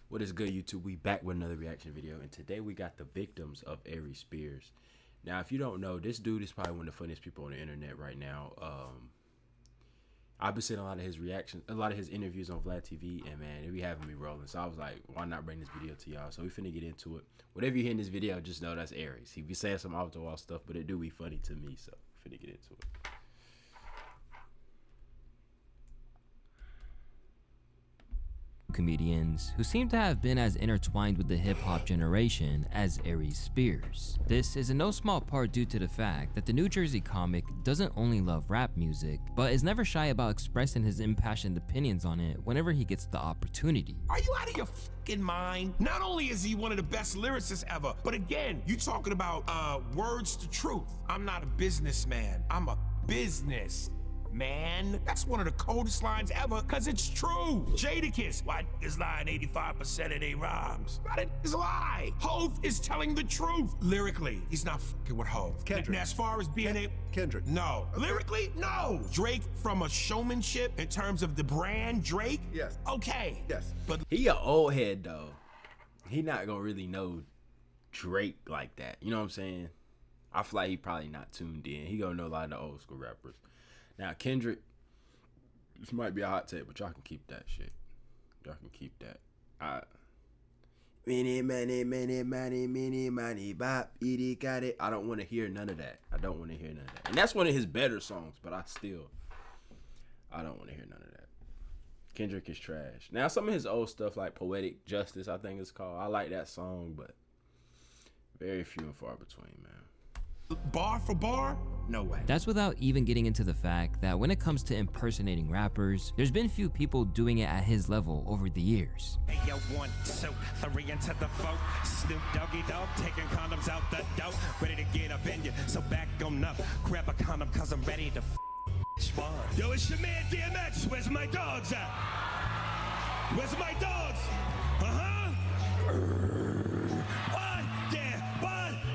What is good, YouTube? We back with another reaction video, and today we got the victims of Aries Spears. Now, if you don't know, this dude is probably one of the funniest people on the internet right now. I've been seeing a lot of his reactions, a lot of his interviews on Vlad TV, and man, it be having me rolling. So I was like, why not bring this video to y'all? So we finna get into it. Whatever you hear in this video, just know that's Aries. He be saying some off the wall stuff, but it do be funny to me. So we finna get into it. Comedians who seem to have been as intertwined with the hip-hop generation as Aries Spears. This is in no small part due to the fact that the New Jersey comic doesn't only love rap music, but is never shy about expressing his impassioned opinions on it whenever he gets the opportunity. Are you out of your fucking mind? Not only is he one of the best lyricists ever, but again, you talking about words to truth. I'm not a businessman, I'm a business man. That's one of the coldest lines ever, cause it's true. Jadakiss, why is lying 85% of their rhymes? That is a lie. Hov is telling the truth. Lyrically, he's not fucking with Hov. Kendrick. Now, as far as being a Kendrick. no. Lyrically, no. Drake, from a showmanship in terms of the brand Drake, Yes. Okay. Yes. But He an old head though. He not gonna really know Drake like that. You know what I'm saying? I feel like he probably not tuned in. He gonna know a lot of the old school rappers. Now, Kendrick, this might be a hot take, but y'all can keep that shit. Y'all can keep that. Many, bop, got it. I don't want to hear none of that. I don't want to hear none of that. And that's one of his better songs, but I don't want to hear none of that. Kendrick is trash. Now, some of his old stuff, like Poetic Justice, I think it's called. I like that song, but very few and far between, man. bar for bar, no way. That's without even getting into the fact that when it comes to impersonating rappers, there's been few people doing it at his level over the years. Hey yo, 1, 2, 3 into the folk. Snoop Doggy Dogg taking condoms out the dope. Ready to get up in you, so back on up. Grab a condom cause I'm ready to one. Yo, it's your man DMX. Where's my dogs at? Where's my dogs?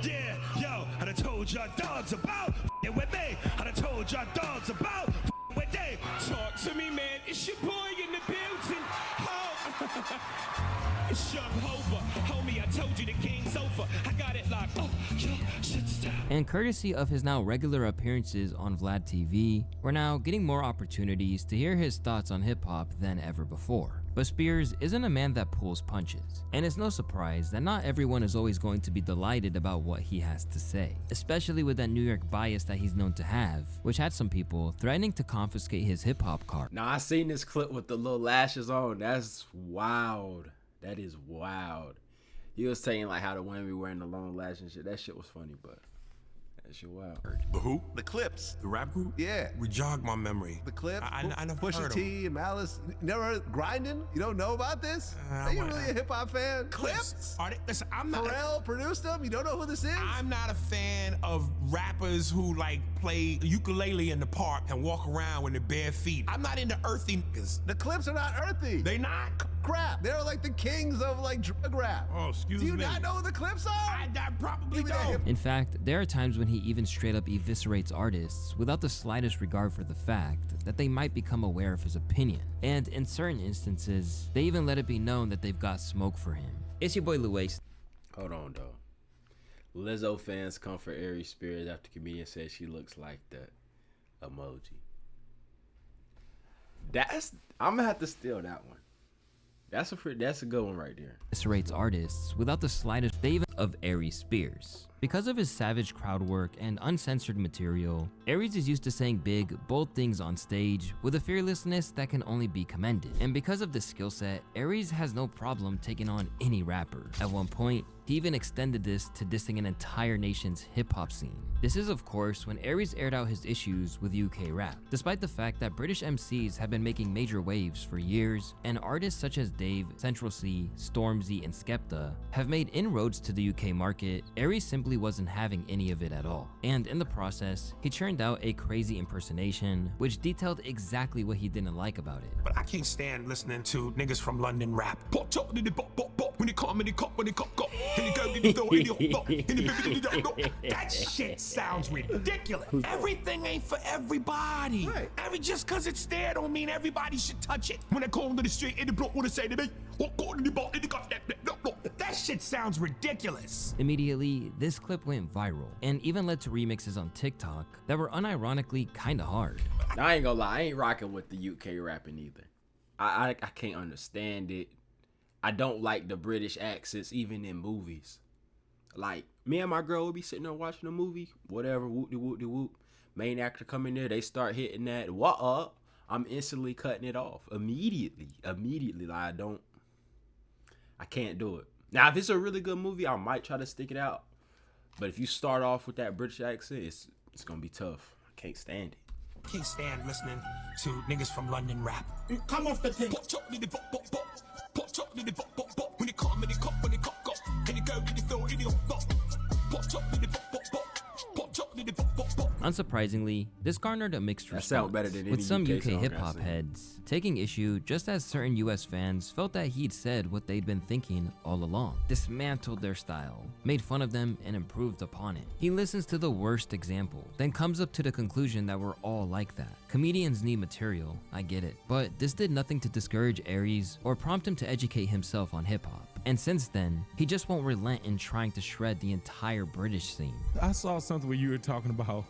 Yeah. Yo, I done told y'all dogs about it with me. I done told y'all dogs about with they. Talk to me, man. It's your boy in the building. Oh. It's Young Hova. Homie, I told you the game's over. I got it locked. Oh, yo, shit's down. And courtesy of his now regular appearances on Vlad TV, we're now getting more opportunities to hear his thoughts on hip-hop than ever before. But Spears isn't a man that pulls punches, and it's no surprise that not everyone is always going to be delighted about what he has to say, especially with that New York bias that he's known to have, which had some people threatening to confiscate his hip-hop card. Now, I seen this clip with the little lashes on. That's wild. That is wild. He was saying like how the women be wearing the long lashes and shit. That shit was funny, but that shit wild. The who? The Clips. The rap group? Yeah. Rejog my memory. The Clips. I never heard Pusha 'em. T and Malice. You never heard Grinding? You don't know about this? Are you really a hip hop fan? Clips. Are they, listen, I'm not. Pharrell produced them. You don't know who this is? I'm not a fan of rappers who like play ukulele in the park and walk around with their bare feet. I'm not into earthy niggas. The Clips are not earthy. They not? Crap. They're like the kings of like drug rap. Oh, excuse Do you me. not know who the Clips are? I probably Give me that don't. hip- In fact, there are times when he even straight up eviscerates artists without the slightest regard for the fact that they might become aware of his opinion. And in certain instances, they even let it be known that they've got smoke for him. It's your boy Louaista. Hold on, though. Lizzo fans come for Aries Spears after comedian says she looks like the emoji. I'm gonna have to steal that one. That's a good one right there. Eviscerates artists without the slightest even of Aries Spears. Because of his savage crowd work and uncensored material, Aries is used to saying big, bold things on stage with a fearlessness that can only be commended. And because of this skill set, Aries has no problem taking on any rapper. At one point, he even extended this to dissing an entire nation's hip-hop scene. This is of course when Aries aired out his issues with UK rap. Despite the fact that British MCs have been making major waves for years, and artists such as Dave, Central C, Stormzy, and Skepta have made inroads to the UK market, Aries simply wasn't having any of it at all. And in the process, he churned out a crazy impersonation, which detailed exactly what he didn't like about it. But I can't stand listening to niggas from London rap. That shit sounds ridiculous. Everything ain't for everybody. Right. Just cause it's there don't mean everybody should touch it. When I call to the street in the block, what to say to me? That shit sounds ridiculous. Immediately, this clip went viral and even led to remixes on TikTok that were unironically kinda hard. Now, I ain't gonna lie, I ain't rocking with the UK rapping either. I can't understand it. I don't like the British accents even in movies. Like, me and my girl would be sitting there watching a movie, whatever, whoop-de-whoop-de-whoop. Main actor come in there, they start hitting that, what up? I'm instantly cutting it off. Immediately. Like, I can't do it. Now, if it's a really good movie, I might try to stick it out. But if you start off with that British accent, it's gonna be tough. I can't stand it. Can't stand listening to niggas from London rap. Come off the thing. When you come, when you come, when you come, and you go, and you throw, and you Unsurprisingly, this garnered a mixed response, better than any with some UK song hip-hop I've seen. heads taking issue just as certain US fans felt that he'd said what they'd been thinking all along, dismantled their style, made fun of them, and improved upon it. He listens to the worst example, then comes up to the conclusion that we're all like that. Comedians need material, I get it, but this did nothing to discourage Aries or prompt him to educate himself on hip-hop. And since then, he just won't relent in trying to shred the entire British scene. I saw something where you were talking about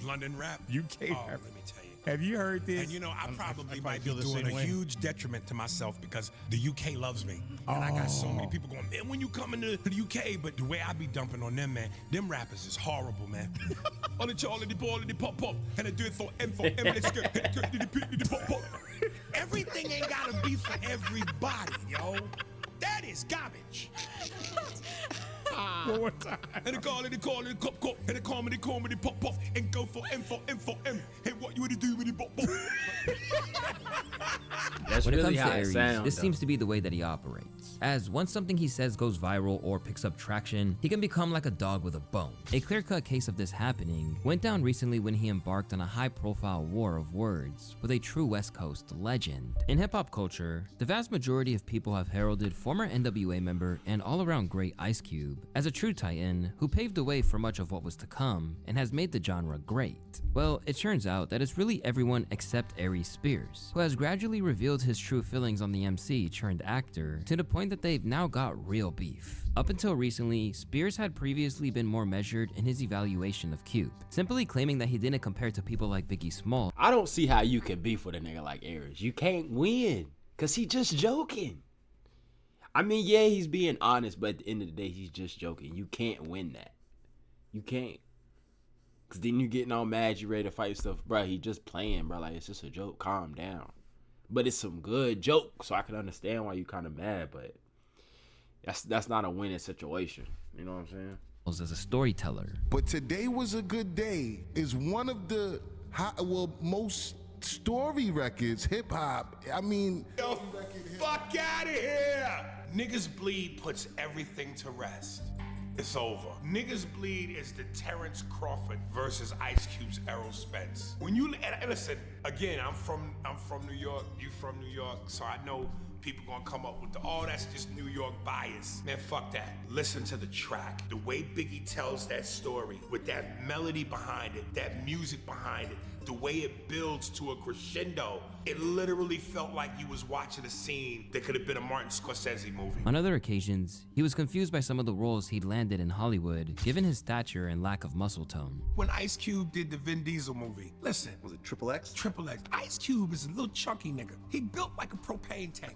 London rap. UK Oh, rap. let me tell you. Have you heard this? And you know, I probably might be feel the doing same a way. huge detriment to myself because the UK loves me. And I got so many people going, man, when you come into the UK, but the way I be dumping on them, man, them rappers is horrible, man. On the Charlie, the ball, the pop pop, and I do it for M, let's go, the pop pop. Everything ain't gotta be for everybody, yo. That is garbage. One more time. And they call it, cop, and they call me, pop, pop, and go for M, Hey, what you wanna do with the pop, pop? That's When it really comes to how it Aries, sounds. this though. seems to be the way that he operates. As once something he says goes viral or picks up traction, he can become like a dog with a bone. A clear-cut case of this happening went down recently when he embarked on a high-profile war of words with a true West Coast legend. In hip-hop culture, the vast majority of people have heralded former NWA member and all-around great Ice Cube as a true titan who paved the way for much of what was to come and has made the genre great. Well, it turns out that it's really everyone except Aries Spears, who has gradually revealed his true feelings on the MC turned actor to the point that they've now got real beef. Up until recently, Spears had previously been more measured in his evaluation of Cube, simply claiming that he didn't compare to people like Biggie Smalls. I don't see how you can beef with a nigga like Aries. You can't win, cause he just joking. I mean, yeah, he's being honest, but at the end of the day, he's just joking. You can't win that. You can't. Cause then you getting all mad, you ready to fight stuff, bro. He just playing, bro. Like, it's just a joke. Calm down. But it's some good joke, so I can understand why you kind of mad. But that's not a winning situation. You know what I'm saying? As a storyteller. But today was a good day is one of the most story records, hip hop. I mean, Yo, fuck out of here! Niggas Bleed puts everything to rest. It's over. Niggas Bleed is the Terrence Crawford versus Ice Cube's Errol Spence. When you and listen, again, I'm from New York. You from New York, so I know people gonna come up with that's just New York bias. Man, fuck that. Listen to the track. The way Biggie tells that story with that melody behind it, that music behind it, the way it builds to a crescendo, it literally felt like you was watching a scene that could have been a Martin Scorsese movie. On other occasions, he was confused by some of the roles he'd landed in Hollywood, given his stature and lack of muscle tone. When Ice Cube did the Vin Diesel movie, listen. Was it Triple X? Triple X. Ice Cube is a little chunky nigga. He built like a propane tank.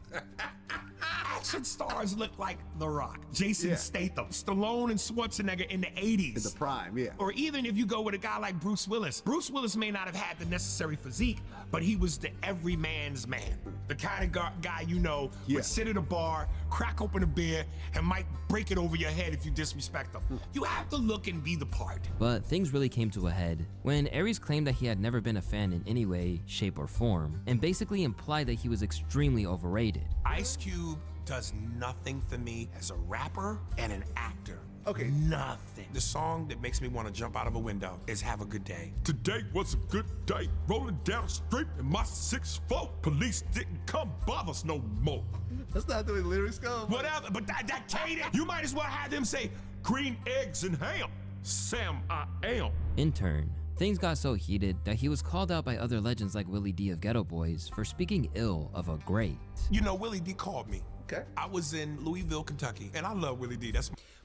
Action stars look like The Rock, Jason Statham, Stallone and Schwarzenegger in the 80s. In the prime, yeah. Or even if you go with a guy like Bruce Willis. Bruce Willis may not have had the necessary physique, but he was the everyman's man. The kind of guy Yeah. would sit at a bar, crack open a beer, and might break it over your head if you disrespect him. You have to look and be the part. But things really came to a head when Aries claimed that he had never been a fan in any way, shape, or form, and basically implied that he was extremely overrated. Ice Cube does nothing for me as a rapper and an actor. Okay. Nothing. The song that makes me want to jump out of a window is Have a Good Day. Today was a good day. Rolling down the street in my 6'4". Police didn't come bother us no more. That's not the way the lyrics go. Whatever, but that cadence, you might as well have them say green eggs and ham. Sam, I am. In turn, things got so heated that he was called out by other legends like Willie D of Ghetto Boys for speaking ill of a great. You know, Willie D called me. Okay. I was in Louisville, Kentucky, and I love Willie D.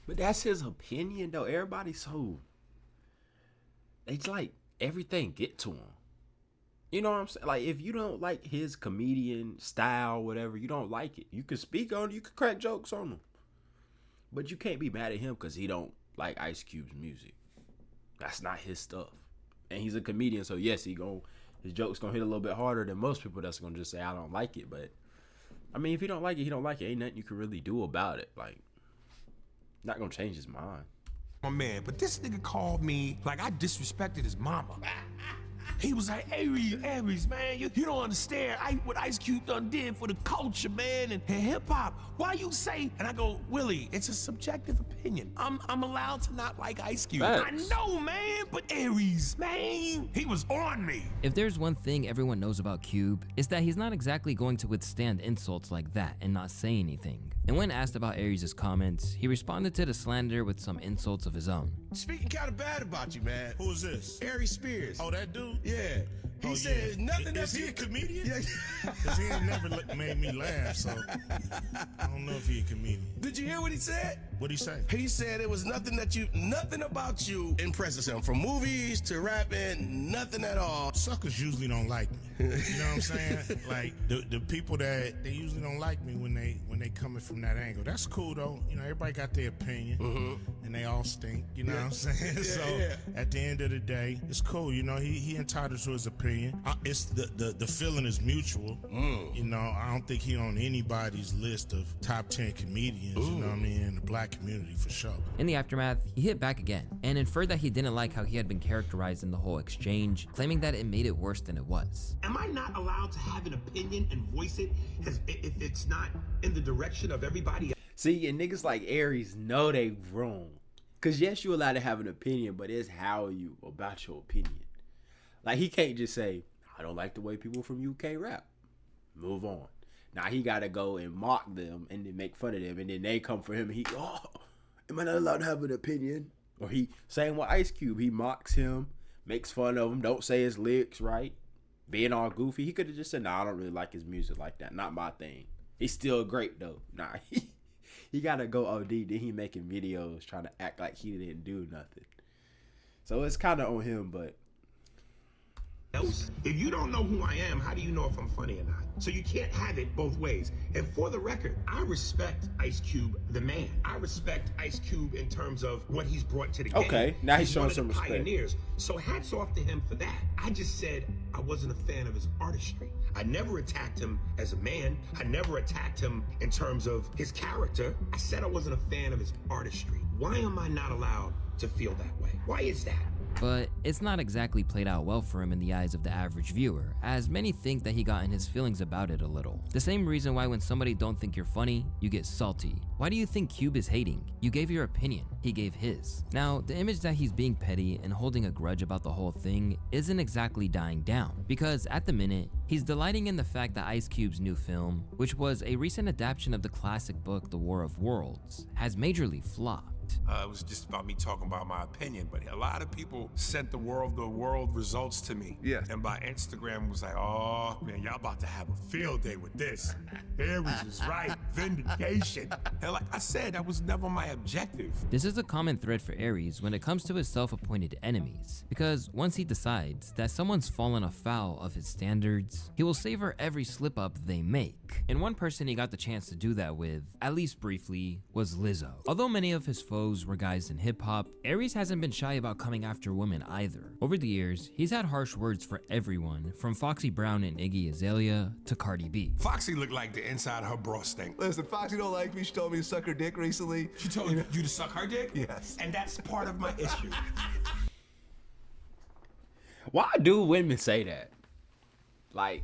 But that's his opinion, though. Everybody's so... It's like everything get to him. You know what I'm saying? Like, if you don't like his comedian style, whatever, you don't like it. You can speak on it. You can crack jokes on him. But you can't be mad at him because he don't like Ice Cube's music. That's not his stuff. And he's a comedian, so yes, his joke's gonna hit a little bit harder than most people that's gonna just say, I don't like it. But, I mean, if he don't like it, he don't like it. Ain't nothing you can really do about it. Like, not gonna change his mind. My man, but this nigga called me like I disrespected his mama. He was like, Aries, man, you don't understand what Ice Cube done did for the culture, man, and hip-hop. Why you say? And I go, Willie, it's a subjective opinion. I'm allowed to not like Ice Cube. Facts. I know, man, but Aries, man, he was on me. If there's one thing everyone knows about Cube, it's that he's not exactly going to withstand insults like that and not say anything. And when asked about Aries' comments, he responded to the slander with some insults of his own. Speaking kind of bad about you, man. Who's this? Aries Spears. Oh, that dude? Yeah. He said nothing Is that he a comedian? Yeah. Because he ain't never made me laugh, so I don't know if he a comedian. Did you hear what he said? What'd he say? He said it was nothing about you impresses him. From movies to rapping, nothing at all. Suckers usually don't like me. You know what I'm saying? Like the people that they usually don't like me when they coming from that angle. That's cool though. You know, everybody got their opinion, and they all stink. You know what I'm saying? So at the end of the day, it's cool. You know, he entitled to his opinion. It's the feeling is mutual. You know, I don't think he on anybody's list of top 10 comedians. You know what I mean? In the black community for sure. In the aftermath, he hit back again and inferred that he didn't like how he had been characterized in the whole exchange, claiming that it made it worse than it was. Am I not allowed to have an opinion and voice it if it's not in the direction of everybody else? See, and niggas like Aries know they wrong. Because yes, you're allowed to have an opinion, but it's how you about your opinion. Like, he can't just say, I don't like the way people from UK rap. Move on. Now he got to go and mock them and then make fun of them. And then they come for him and am I not allowed to have an opinion? Or he, same with Ice Cube. He mocks him, makes fun of him, don't say his lyrics right. Being all goofy. He could have just said, I don't really like his music like that. Not my thing. He's still great, though. Nah, he got to go OD. Then he making videos trying to act like he didn't do nothing. So it's kind of on him, but Else, if you don't know who I am, how do you know if I'm funny or not? So you can't have it both ways. And for the record, I respect Ice Cube, the man. I respect Ice Cube in terms of what he's brought to the game. Okay, now he's showing one of some the respect. Pioneers. So hats off to him for that. I just said I wasn't a fan of his artistry. I never attacked him as a man. I never attacked him in terms of his character. I said I wasn't a fan of his artistry. Why am I not allowed to feel that way? Why is that? But it's not exactly played out well for him in the eyes of the average viewer, as many think that he got in his feelings about it a little. The same reason why when somebody don't think you're funny, you get salty. Why do you think Cube is hating? You gave your opinion, he gave his. Now, the image that he's being petty and holding a grudge about the whole thing isn't exactly dying down, because at the minute, he's delighting in the fact that Ice Cube's new film, which was a recent adaptation of the classic book The War of Worlds, has majorly flopped. It was just about me talking about my opinion, but a lot of people sent the world results to me. Yes. And by Instagram was like, oh man, y'all about to have a field day with this. Aries was right, vindication. And like I said, that was never my objective. This is a common thread for Aries when it comes to his self-appointed enemies, because once he decides that someone's fallen afoul of his standards, he will savor every slip-up they make. And one person he got the chance to do that with, at least briefly, was Lizzo. Although many of his foes foes were guys in hip-hop, Aries hasn't been shy about coming after women either. Over the years, he's had harsh words for everyone, from Foxy Brown and Iggy Azalea to Cardi B. Foxy looked like the inside of her bra stink. Listen, Foxy don't like me. She told me to suck her dick recently. She told you to suck her dick? Yes. And that's part of my issue. Why do women say that? Like,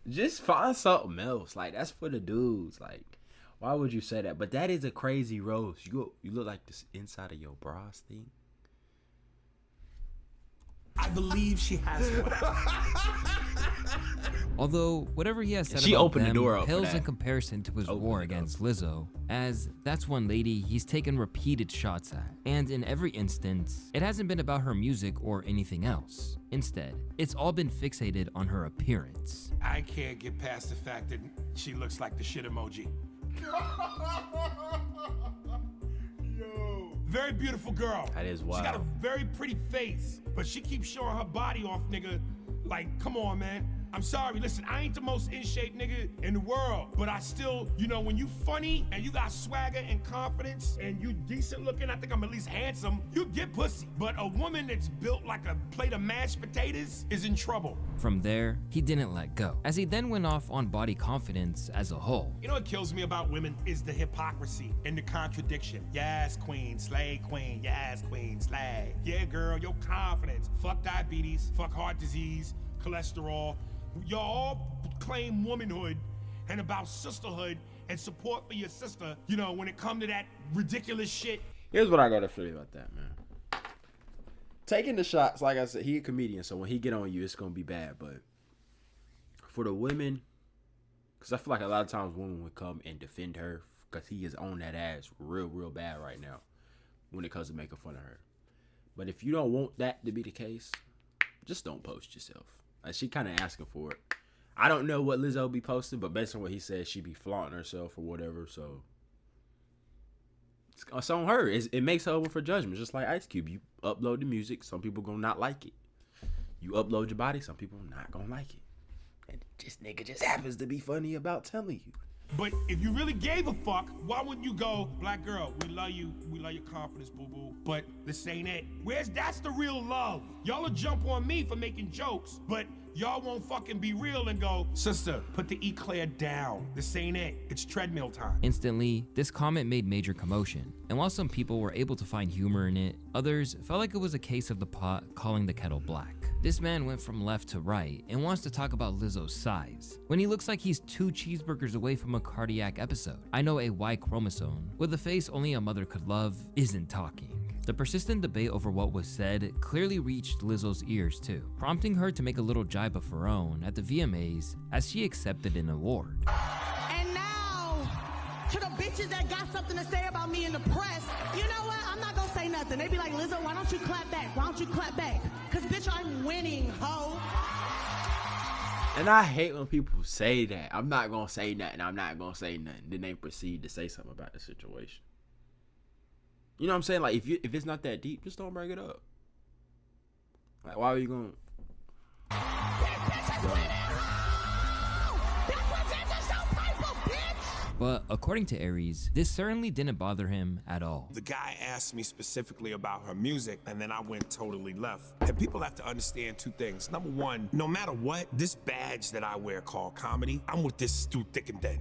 just find something else. Like, that's for the dudes. Like, why would you say that? But that is a crazy roast. You look like the inside of your bra stink. I believe she has one. Although, whatever he has said She about opened the them door up for pales that. in comparison to his war against Lizzo, as that's one lady he's taken repeated shots at. And in every instance, it hasn't been about her music or anything else. Instead, it's all been fixated on her appearance. I can't get past the fact that she looks like the shit emoji. Yo. Very beautiful girl. That is wild. She got a very pretty face, but she keeps showing her body off, nigga. Like, come on, man. I'm sorry, listen, I ain't the most in shape nigga in the world, but I still, you know, when you funny and you got swagger and confidence and you decent looking, I think I'm at least handsome, you get pussy. But a woman that's built like a plate of mashed potatoes is in trouble. From there, he didn't let go, as he then went off on body confidence as a whole. You know what kills me about women is the hypocrisy and the contradiction. Yes, queen, slay queen, yes, queen, slay. Yeah, girl, your confidence. Fuck diabetes, fuck heart disease, cholesterol. Y'all all claim womanhood and about sisterhood and support for your sister, you know, when it come to that ridiculous shit. Here's what I gotta say about that, man. Taking the shots, like I said, he a comedian, so when he get on you, it's gonna be bad. But for the women, because I feel like a lot of times women would come and defend her because he is on that ass real bad right now when it comes to making fun of her. But if you don't want that to be the case, just don't post yourself. Like, she kind of asking for it. I don't know what Lizzo be posting, but based on what he said, she be flaunting herself or whatever. So it's on her. It makes her open for judgment, just like Ice Cube. You upload the music, some people gonna not like it. You upload your body, some people not gonna like it. And this nigga just happens to be funny about telling you. But if you really gave a fuck, why wouldn't you go, black girl, we love you, we love your confidence, boo-boo, but this ain't it. That's the real love. Y'all will jump on me for making jokes, but y'all won't fucking be real and go, sister, put the eclair down. This ain't it. It's treadmill time. Instantly, this comment made major commotion, and while some people were able to find humor in it, others felt like it was a case of the pot calling the kettle black. This man went from left to right and wants to talk about Lizzo's size, when he looks like he's 2 cheeseburgers away from a cardiac episode. I know a Y chromosome, with a face only a mother could love, isn't talking. The persistent debate over what was said clearly reached Lizzo's ears too, prompting her to make a little jibe of her own at the VMAs as she accepted an award. And now, to the bitches that got something to say about me in the press, you know what? I'm not gonna say nothing. They be like, Lizzo, why don't you clap back? Why don't you clap back? Cause bitch, I'm winning, ho. And I hate when people say that. I'm not gonna say nothing. I'm not gonna say nothing. Then they proceed to say something about the situation. You know what I'm saying? Like, if it's not that deep, just don't bring it up. Like, why are you going? But according to Aries, this certainly didn't bother him at all. The guy asked me specifically about her music, and then I went totally left. And people have to understand 2 things. Number one, no matter what, this badge that I wear called comedy, I'm with this through thick and thin.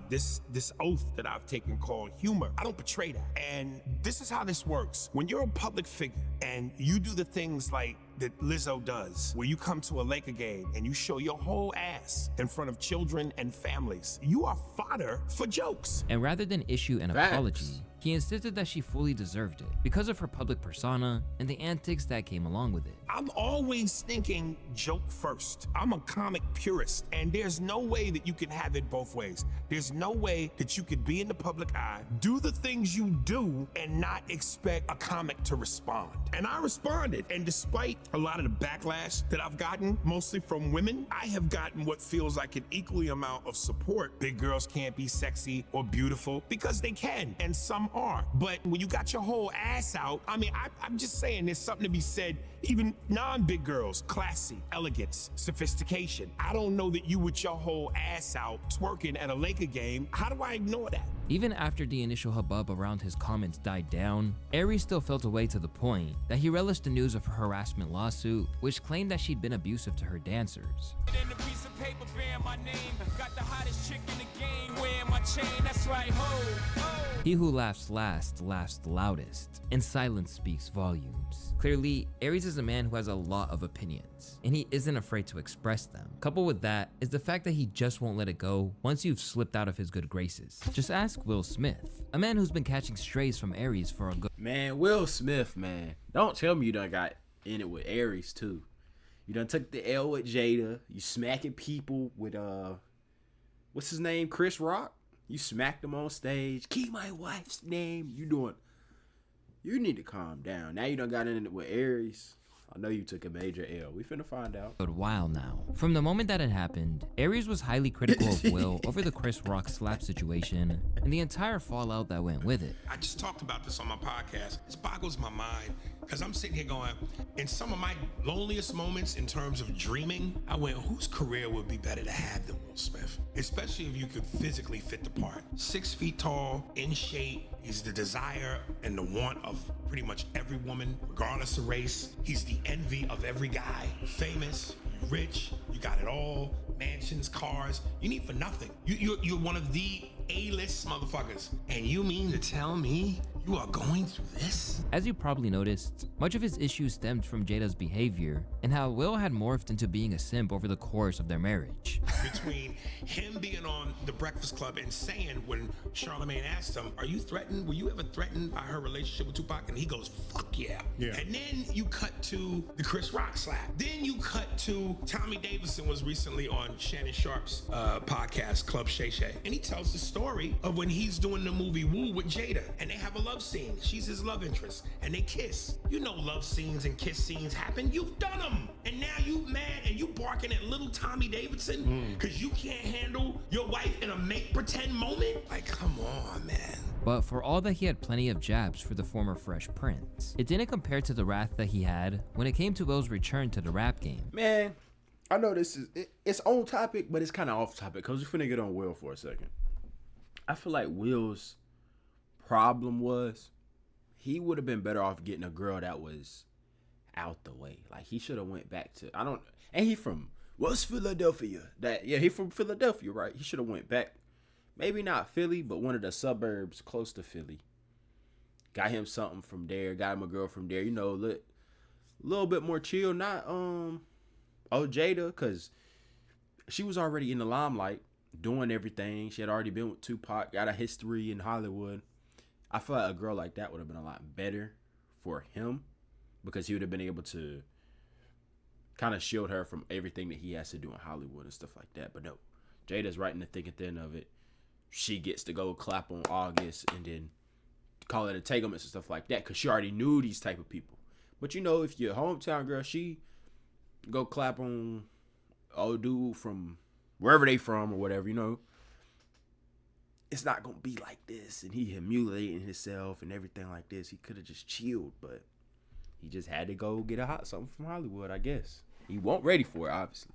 This oath that I've taken called humor, I don't betray that. And this is how this works. When you're a public figure and you do the things like that Lizzo does, where you come to a Laker game and you show your whole ass in front of children and families, you are fodder for jokes. And rather than issue an Facts. apology, he insisted that she fully deserved it because of her public persona and the antics that came along with it. I'm always thinking joke first. I'm a comic purist, and there's no way that you can have it both ways. There's no way that you could be in the public eye, do the things you do, and not expect a comic to respond. And I responded, and despite a lot of the backlash that I've gotten, mostly from women, I have gotten what feels like an equally amount of support. Big girls can't be sexy or beautiful, because they can, and some are. But when you got your whole ass out, I mean, I'm just saying there's something to be said, even non-big girls, classy, elegance, sophistication. I don't know that you with your whole ass out twerking at a Laker game. How do I ignore that? Even after the initial hubbub around his comments died down, Aries still felt away to the point that he relished the news of her harassment lawsuit, which claimed that she'd been abusive to her dancers. In a piece of paper bearing my name, got the hottest chick in the game, wearing my chain, that's right, ho. He who laughs last laughs the loudest, and silence speaks volumes. Clearly, Aries is a man who has a lot of opinions, and he isn't afraid to express them. Coupled with that is the fact that he just won't let it go once you've slipped out of his good graces. Just ask Will Smith, a man who's been catching strays from Aries for a good— Man, Will Smith, man. Don't tell me you done got in it with Aries too. You done took the L with Jada. You smacking people with what's his name? Chris Rock. You smacked him on stage. Keep my wife's name. You need to calm down. Now you done got in it with Aries. I know you took a major L. We finna find out. But while now. From the moment that it happened, Aries was highly critical of Will over the Chris Rock slap situation and the entire fallout that went with it. I just talked about this on my podcast. This boggles my mind because I'm sitting here going, in some of my loneliest moments in terms of dreaming, I went, whose career would be better to have than Will Smith? Especially if you could physically fit the part. 6 feet tall, in shape. He's the desire and the want of pretty much every woman, regardless of race. He's the envy of every guy. Famous, rich, you got it all. Mansions, cars, you need for nothing. You're one of the A-list motherfuckers. And you mean to tell me you are going through this? As you probably noticed, much of his issues stemmed from Jada's behavior and how Will had morphed into being a simp over the course of their marriage. Between him being on The Breakfast Club and saying, when Charlamagne asked him, are you threatened? Were you ever threatened by her relationship with Tupac? And he goes, fuck yeah. And then you cut to the Chris Rock slap. Then you cut to Tommy Davidson was recently on Shannon Sharp's podcast, Club Shay Shay. And he tells the story of when he's doing the movie Woo with Jada. And they have a love scene. She's his love interest. And they kiss. You know love scenes and kiss scenes happen. You've done them. And now you mad and you barking at little Tommy Davidson because you can't handle your wife in a make-pretend moment? Like, come on, man. But for all that he had plenty of jabs for the former Fresh Prince, it didn't compare to the wrath that he had when it came to Will's return to the rap game. Man, I know this is it's on topic, but it's kind of off topic because we're finna get on Will for a second. I feel like Will's problem was he would have been better off getting a girl that was out the way. Like, he should have went back to, and he from West Philadelphia. He from Philadelphia, right? He should have went back, maybe not Philly, but one of the suburbs close to Philly. Got him something from there, got him a girl from there, a little bit more chill. Not Jada, because she was already in the limelight doing everything. She had already been with Tupac, got a history in Hollywood. I feel like a girl like that would have been a lot better for him because he would have been able to kind of shield her from everything that he has to do in Hollywood and stuff like that. But no, Jada's right in the thick and thin of it. She gets to go clap on August and then call it entanglements and stuff like that because she already knew these type of people. But if your hometown girl, she go clap on old dude from wherever they from or whatever, it's not gonna be like this, and he humiliating himself and everything like this. He could have just chilled, but he just had to go get something from Hollywood, I guess. He wasn't ready for it, obviously.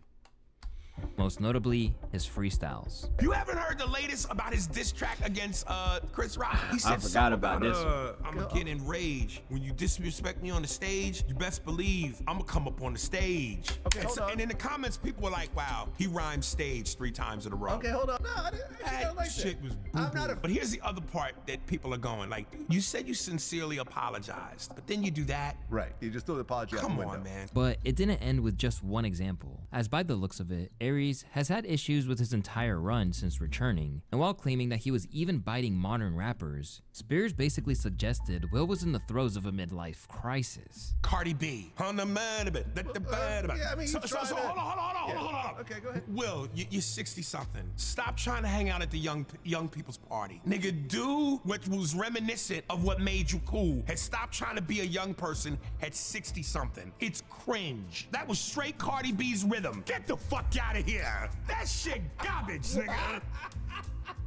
Most notably, his freestyles. You haven't heard the latest about his diss track against Chris Rock? He said I forgot about this one. I'm gonna get enraged. When you disrespect me on the stage, you best believe I'm gonna come up on the stage. Okay, hold on. And in the comments, people were like, wow, he rhymed stage 3 times in a row. Okay, hold on. No, I didn't like shit was boo-boo. But here's the other part that people are going, like, you said you sincerely apologized, but then you do that. Right, you just threw the apology out the window. Come on, man. But it didn't end with just one example, as by the looks of it, Aries has had issues with his entire run since returning, and while claiming that he was even biting modern rappers, Spears basically suggested Will was in the throes of a midlife crisis. Cardi B, on the man of it. Yeah, I mean, So hold on. Okay, go ahead. Will, you're 60-something. Stop trying to hang out at the young people's party. Nigga, do what was reminiscent of what made you cool. And stop trying to be a young person at 60-something. It's cringe. That was straight Cardi B's rhythm. Get the fuck out of here. That shit garbage, nigga.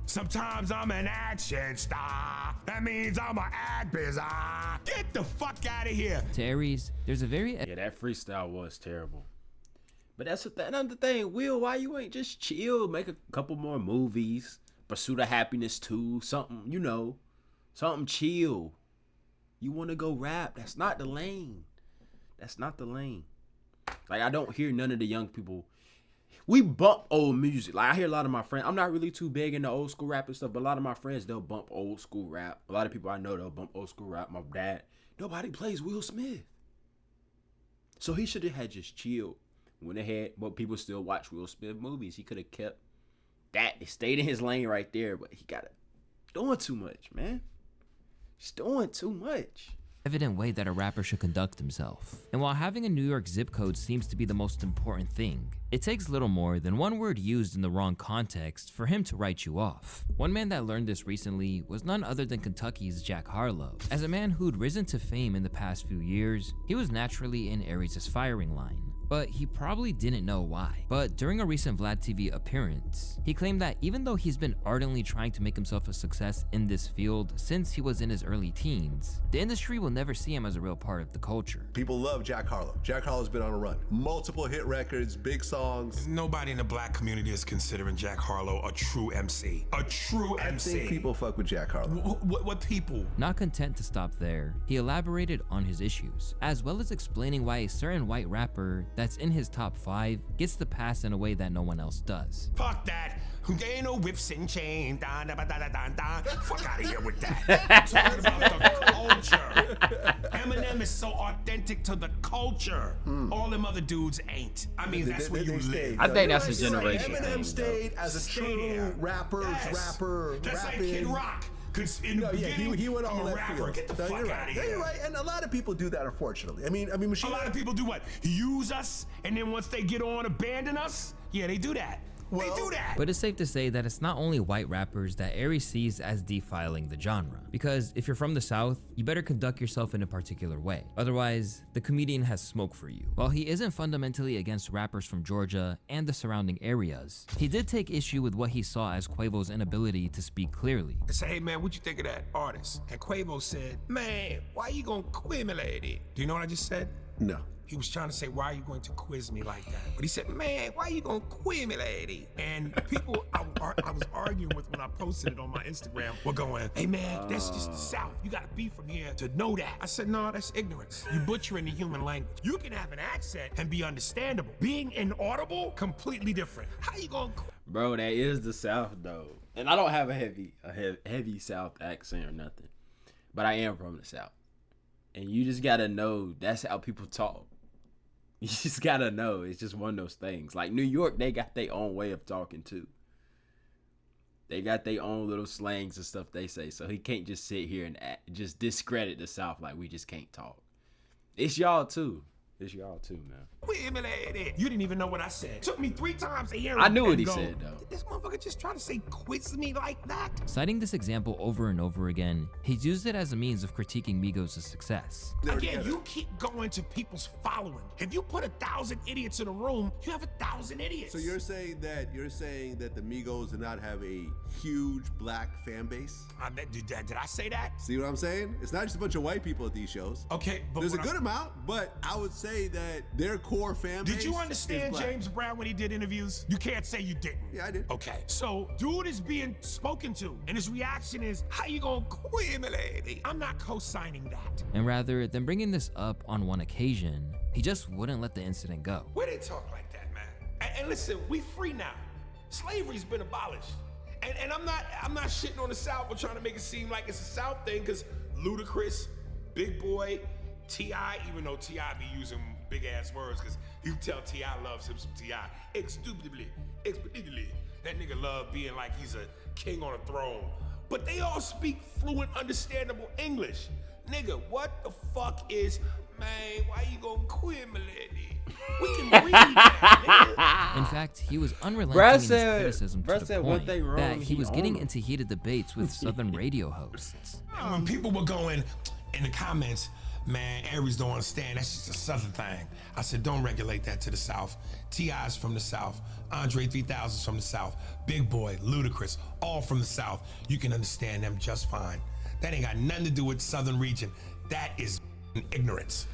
Sometimes I'm an action star. That means I'm an ad bizarre. Get the fuck out of here. To Aries, there's a very... Yeah, that freestyle was terrible. But that's another thing. Will, why you ain't just chill? Make a couple more movies. Pursuit of Happiness 2. Something, you know. Something chill. You want to go rap. That's not the lane. That's not the lane. Like, I don't hear none of the young people. We bump old music. Like, I hear a lot of my friends. I'm not really too big into old school rap and stuff, but a lot of my friends, they'll bump old school rap. A lot of people I know, they'll bump old school rap. My dad, nobody plays Will Smith. So he should have had just chilled. Went ahead, but people still watch Will Smith movies. He could have kept that. He stayed in his lane right there, but he got it doing too much, man. He's doing too much. Evident way that a rapper should conduct himself. And while having a New York zip code seems to be the most important thing, it takes little more than one word used in the wrong context for him to write you off. One man that learned this recently was none other than Kentucky's Jack Harlow. As a man who'd risen to fame in the past few years, he was naturally in Aries' firing line. But he probably didn't know why. But during a recent Vlad TV appearance, he claimed that even though he's been ardently trying to make himself a success in this field since he was in his early teens, the industry will never see him as a real part of the culture. People love Jack Harlow. Jack Harlow's been on a run. Multiple hit records, big songs. Nobody in the black community is considering Jack Harlow a true MC. A true MC. I think people fuck with Jack Harlow. What people? Not content to stop there, he elaborated on his issues, as well as explaining why a certain white rapper that's in his top 5 gets the pass in a way that no one else does. Fuck that. There ain't no whips and chain. Fuck out of here with that. Talking about the culture. Eminem is so authentic to the culture. All them other dudes ain't. I mean, that's where you live. I think that's a generation Eminem thing, stayed as a true rapper. That's like Kid Rock. Cause in the beginning, he went all I'm a that rapper. field. Get the fuck out of here. Yeah, you're right. And a lot of people do that, unfortunately. I mean, Machine. A lot of people do what? Use us, and then once they get on, abandon us. Yeah, they do that. They do that. But it's safe to say that it's not only white rappers that Aries sees as defiling the genre. Because if you're from the South, you better conduct yourself in a particular way. Otherwise, the comedian has smoke for you. While he isn't fundamentally against rappers from Georgia and the surrounding areas, he did take issue with what he saw as Quavo's inability to speak clearly. I said, hey man, what you think of that artist? And Quavo said, man, why you gonna quiz me like that? Do you know what I just said? No. He was trying to say, why are you going to quiz me like that? But he said, man, why are you going to quiz me lady? And people I was arguing with when I posted it on my Instagram were going, hey man, that's just the South. You got to be from here to know that. I said, no, that's ignorance. You butchering the human language. You can have an accent and be understandable. Being inaudible, completely different. How you going to... Bro, that is the South though. And I don't have a heavy South accent or nothing. But I am from the South. And you just got to know that's how people talk. You just gotta know. It's just one of those things. Like New York, they got their own way of talking too. They got their own little slangs and stuff they say. So he can't just sit here and just discredit the South like we just can't talk. It's y'all too. It's y'all too, man. You didn't even know what I said. Took me 3 times to hear it. I knew what he said, though. Did this motherfucker just try to say quiz me like that? Citing this example over and over again, he's used it as a means of critiquing Migos' success. Again, you keep going to people's following. If you put 1,000 idiots in a room, you have 1,000 idiots. So you're saying that the Migos do not have a huge black fan base? Did I say that? See what I'm saying? It's not just a bunch of white people at these shows. Okay, but there's a good amount, but I would say that their core fan base. Did you understand James Brown when he did interviews? You can't say you didn't. Yeah, I did. Okay, so dude is being spoken to, and his reaction is, how you gonna quit me, lady? I'm not co-signing that. And rather than bringing this up on one occasion, he just wouldn't let the incident go. Where they talk like that, man? And listen, we free now. Slavery's been abolished. And I'm not shitting on the South or trying to make it seem like it's a South thing, because Ludacris, Big Boy, T.I., even though T.I. be using big ass words, because you tell T.I. loves him some T.I. Expediently. That nigga love being like he's a king on a throne. But they all speak fluent, understandable English. Nigga, what the fuck is, man, why you gonna quit me, lady? We can read that, nigga. In fact, he was unrelenting in his criticism to the point that he was getting into heated debates with Southern radio hosts. When people were going, in the comments, man, Aries don't understand. That's just a Southern thing. I said, don't regulate that to the South. T.I.'s from the South. Andre 3000's from the South. Big Boy, Ludacris, all from the South. You can understand them just fine. That ain't got nothing to do with Southern region. That is ignorance.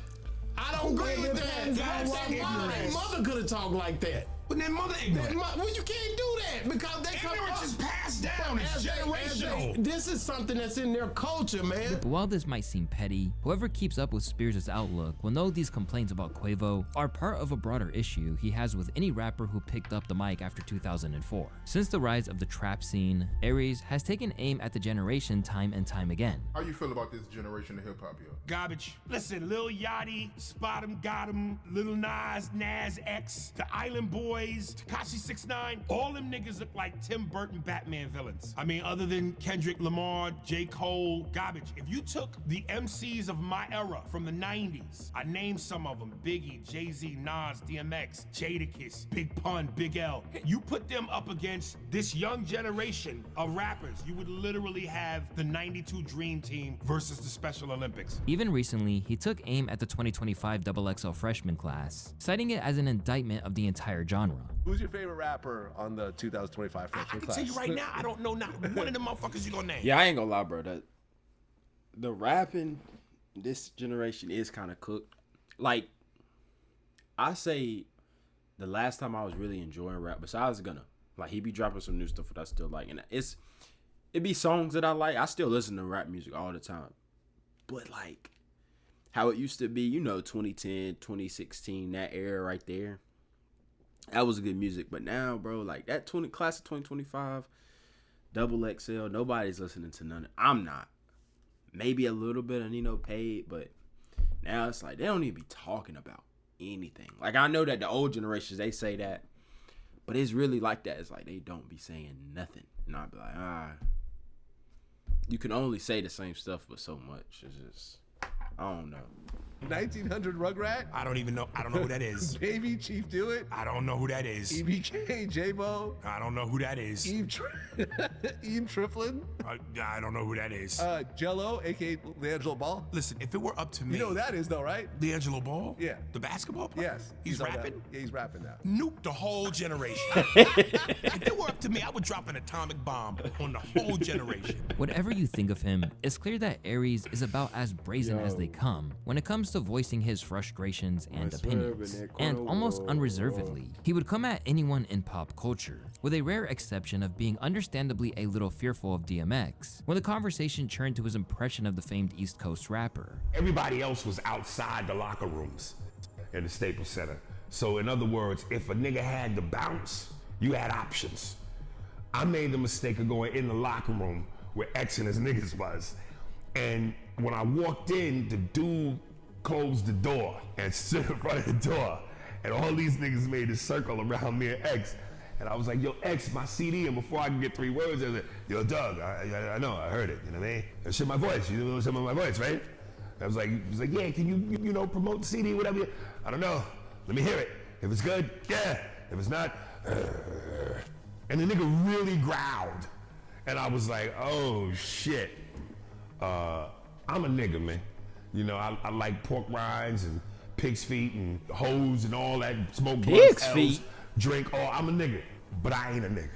I don't agree with that. That's mother could have talked like that. But then mother ignorant. Well, you can't do that because they ignorance is passed down. It's generational. This is something that's in their culture, man. But while this might seem petty, whoever keeps up with Spears' outlook will know these complaints about Quavo are part of a broader issue he has with any rapper who picked up the mic after 2004. Since the rise of the trap scene, Aries has taken aim at the generation time and time again. How you feel about this generation of hip-hop here? Garbage. Listen, Lil Yachty, Spot 'em, Got 'em, Lil Nas X, The Island Boys, Tekashi 6ix9ine, all them niggas look like Tim Burton Batman villains. I mean, other than Kendrick Lamar, J. Cole, garbage. If you took the MCs of my era from the 90s, I named some of them, Biggie, Jay-Z, Nas, DMX, Jadakiss, Big Pun, Big L. You put them up against this young generation of rappers, you would literally have the 92 Dream Team versus the Special Olympics. Even recently, he took aim at the 2025 XXL freshman class, citing it as an indictment of the entire genre. Who's your favorite rapper on the 2025 freshman I can class? tell you right now, I don't know not one of them motherfuckers you gonna name. Yeah, I ain't gonna lie, bro. The rapping this generation is kind of cooked. Like, I say the last time I was really enjoying rap, besides Gunna, like he be dropping some new stuff that I still like, and it be songs that I like. I still listen to rap music all the time, but like how it used to be, 2010, 2016, that era right there. That was good music, but now, bro, like that class of 2025, XXL, nobody's listening to none. I'm not. Maybe a little bit of Nino Paid, but now it's like they don't even be talking about anything. Like I know that the old generations they say that, but it's really like that. It's like they don't be saying nothing, and I'll be like, you can only say the same stuff, but so much. It's just, I don't know. 1900 Rugrat? I don't even know. I don't know who that is. Baby Chief Do It? I don't know who that is. EBK, J-Bo? I don't know who that is. Ian Triplin? I don't know who that is. Jello, aka LeAngelo Ball? Listen, if it were up to me, you know who that is though, right? LeAngelo Ball? Yeah. The basketball player? Yes. He's rapping? Yeah, he's rapping now. Nuke the whole generation. If it were up to me, I would drop an atomic bomb on the whole generation. Whatever you think of him, it's clear that Aries is about as brazen as they come when it comes to voicing his frustrations and opinions, and almost unreservedly. He would come at anyone in pop culture, with a rare exception of being understandably a little fearful of DMX, when the conversation turned to his impression of the famed East Coast rapper. Everybody else was outside the locker rooms in the Staples Center. So in other words, if a nigga had to bounce, you had options. I made the mistake of going in the locker room where X and his niggas was. And when I walked in, the dude closed the door and stood in front of the door. And all these niggas made a circle around me and X. And I was like, yo, X, my CD. And before I can get 3 words, I was like, yo, Doug, I know, I heard it. You know what I mean? That's my voice. You know some of my voice, right? I was like, yeah, can you promote the CD, whatever? I don't know. Let me hear it. If it's good, yeah. If it's not, and the nigga really growled. And I was like, oh, shit. I'm a nigga, man. You know, I like pork rinds and pig's feet and hoes and all that. Smoke blunts, L's, drink. Oh, I'm a nigga. But I ain't a nigga.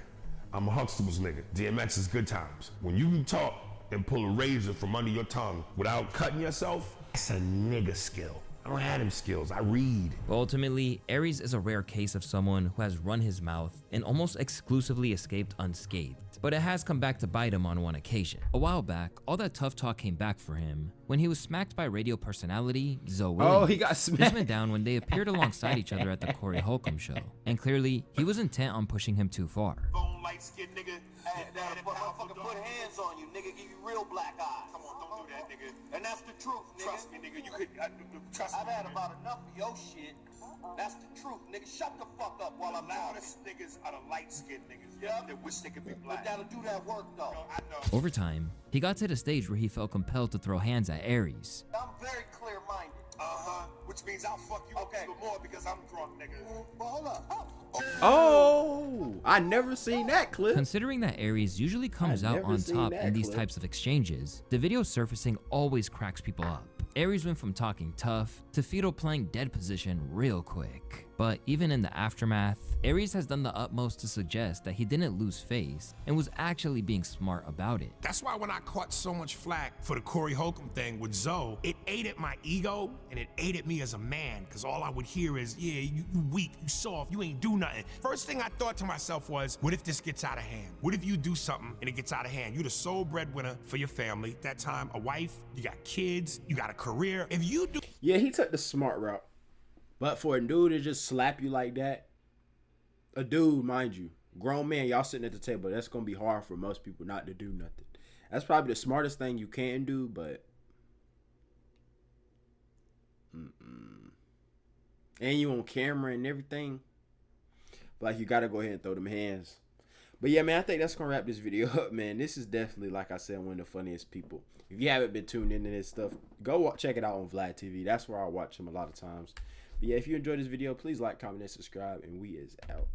I'm a Huxtable's nigga. DMX is good times. When you can talk and pull a razor from under your tongue without cutting yourself, that's a nigga skill. I don't have them skills. I read. But ultimately, Aries is a rare case of someone who has run his mouth and almost exclusively escaped unscathed. But it has come back to bite him on one occasion. A while back, all that tough talk came back for him when he was smacked by radio personality Zoe Williams. Oh, he got smacked. This went down when they appeared alongside each other at the Corey Holcomb show. And clearly, he was intent on pushing him too far. Light-skinned nigga. Hey, motherfucker put hands on you, nigga, give you real black eyes. Come on, don't do that, nigga. And that's the truth, nigga. Trust me, nigga. You could trust me. I've had about enough of your shit. That's the truth, nigga. Shut the fuck up while I'm talking. Loudest niggas are the light-skinned niggas. Yeah. That wish they could be black. But that'll do that work, though. No, I know. Over time, he got to the stage where he felt compelled to throw hands at Aries. I'm very clear-minded. What which means I'll fuck you up even more because I'm drunk, nigga. But hold up. Oh, I never seen that clip. Considering that Aries usually comes out on top in these types of exchanges, the video surfacing always cracks people up. Aries went from talking tough to fetal playing dead position real quick. But even in the aftermath, Aries has done the utmost to suggest that he didn't lose face and was actually being smart about it. That's why when I caught so much flack for the Corey Holcomb thing with Zoe, it ate at my ego and it ate at me as a man, because all I would hear is, yeah, you weak, you soft, you ain't do nothing. First thing I thought to myself was, what if this gets out of hand? What if you do something and it gets out of hand? You're the sole breadwinner for your family. At that time, a wife, you got kids, you got a career. If you do... Yeah, he took the smart route. But for a dude to just slap you like that, a dude, mind you, grown man, y'all sitting at the table, that's going to be hard for most people not to do nothing. That's probably the smartest thing you can do, but... And you on camera and everything. Like, you got to go ahead and throw them hands. But yeah, man, I think that's going to wrap this video up, man. This is definitely, like I said, one of the funniest people. If you haven't been tuned into this stuff, go check it out on Vlad TV. That's where I watch him a lot of times. But yeah, if you enjoyed this video, please like, comment, and subscribe. And we is out.